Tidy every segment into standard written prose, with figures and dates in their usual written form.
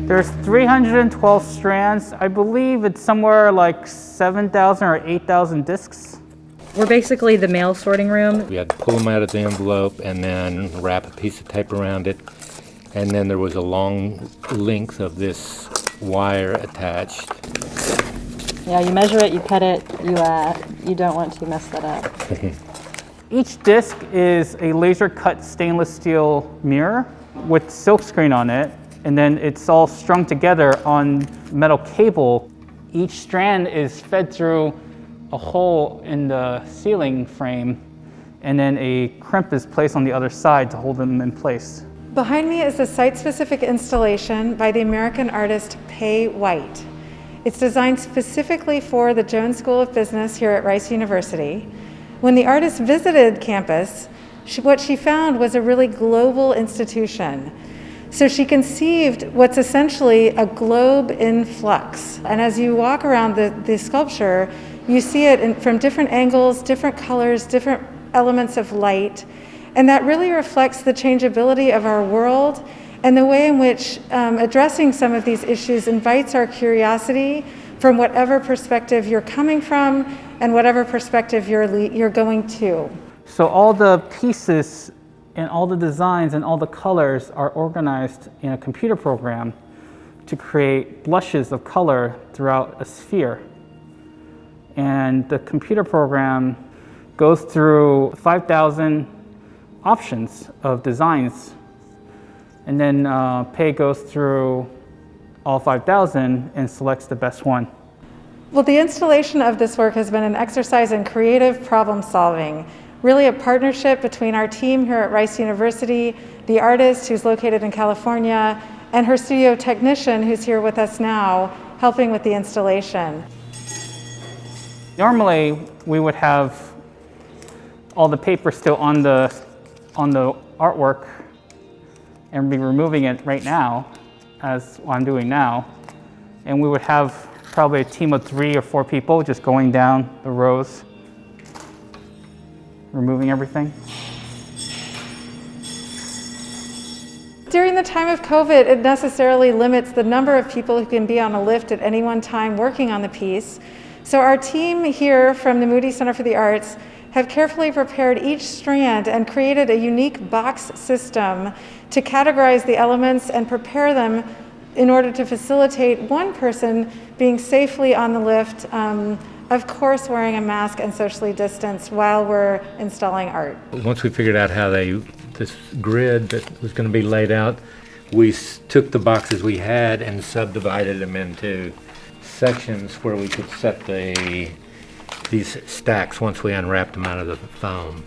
There's 312 strands. I believe it's somewhere like 7,000 or 8,000 discs. We're basically the mail sorting room. We had to pull them out of the envelope and then wrap a piece of tape around it. And then there was a long length of this wire attached. Yeah, you measure it, you cut it, you don't want to mess that up. Each disc is a laser cut stainless steel mirror with silkscreen on it, and then it's all strung together on metal cable. Each strand is fed through a hole in the ceiling frame, and then a crimp is placed on the other side to hold them in place. Behind me is a site-specific installation by the American artist Pae White. It's designed specifically for the Jones School of Business here at Rice University. When the artist visited campus, what she found was a really global institution. So she conceived what's essentially a globe in flux. And as you walk around the sculpture, you see it from different angles, different colors, different elements of light. And that really reflects the changeability of our world and the way in which addressing some of these issues invites our curiosity from whatever perspective you're coming from and whatever perspective you're going to. So all the pieces and all the designs and all the colors are organized in a computer program to create blushes of color throughout a sphere. And the computer program goes through 5,000 options of designs. And then Pae goes through all 5,000 and selects the best one. Well, the installation of this work has been an exercise in creative problem solving, really a partnership between our team here at Rice University, the artist who's located in California, and her studio technician who's here with us now, helping with the installation. Normally, we would have all the paper still on the artwork and be removing it right now, as I'm doing now. And we would have probably a team of 3 or 4 people just going down the rows, removing everything. During the time of COVID, it necessarily limits the number of people who can be on a lift at any one time working on the piece. So our team here from the Moody Center for the Arts have carefully prepared each strand and created a unique box system to categorize the elements and prepare them in order to facilitate one person being safely on the lift, of course wearing a mask and socially distanced while we're installing art. Once we figured out how this grid that was going to be laid out, we took the boxes we had and subdivided them into sections where we could set these stacks once we unwrapped them out of the foam.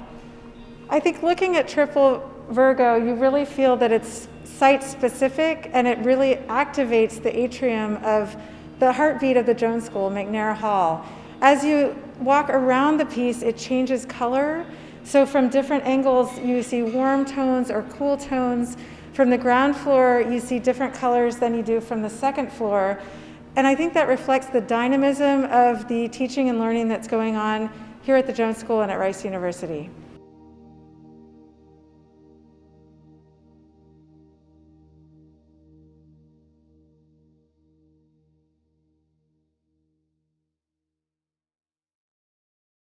I think looking at Triple Virgo, you really feel that it's site-specific and it really activates the atrium of the heartbeat of the Jones School, McNair Hall. As you walk around the piece, it changes color. So from different angles, you see warm tones or cool tones. From the ground floor, you see different colors than you do from the second floor. And I think that reflects the dynamism of the teaching and learning that's going on here at the Jones School and at Rice University.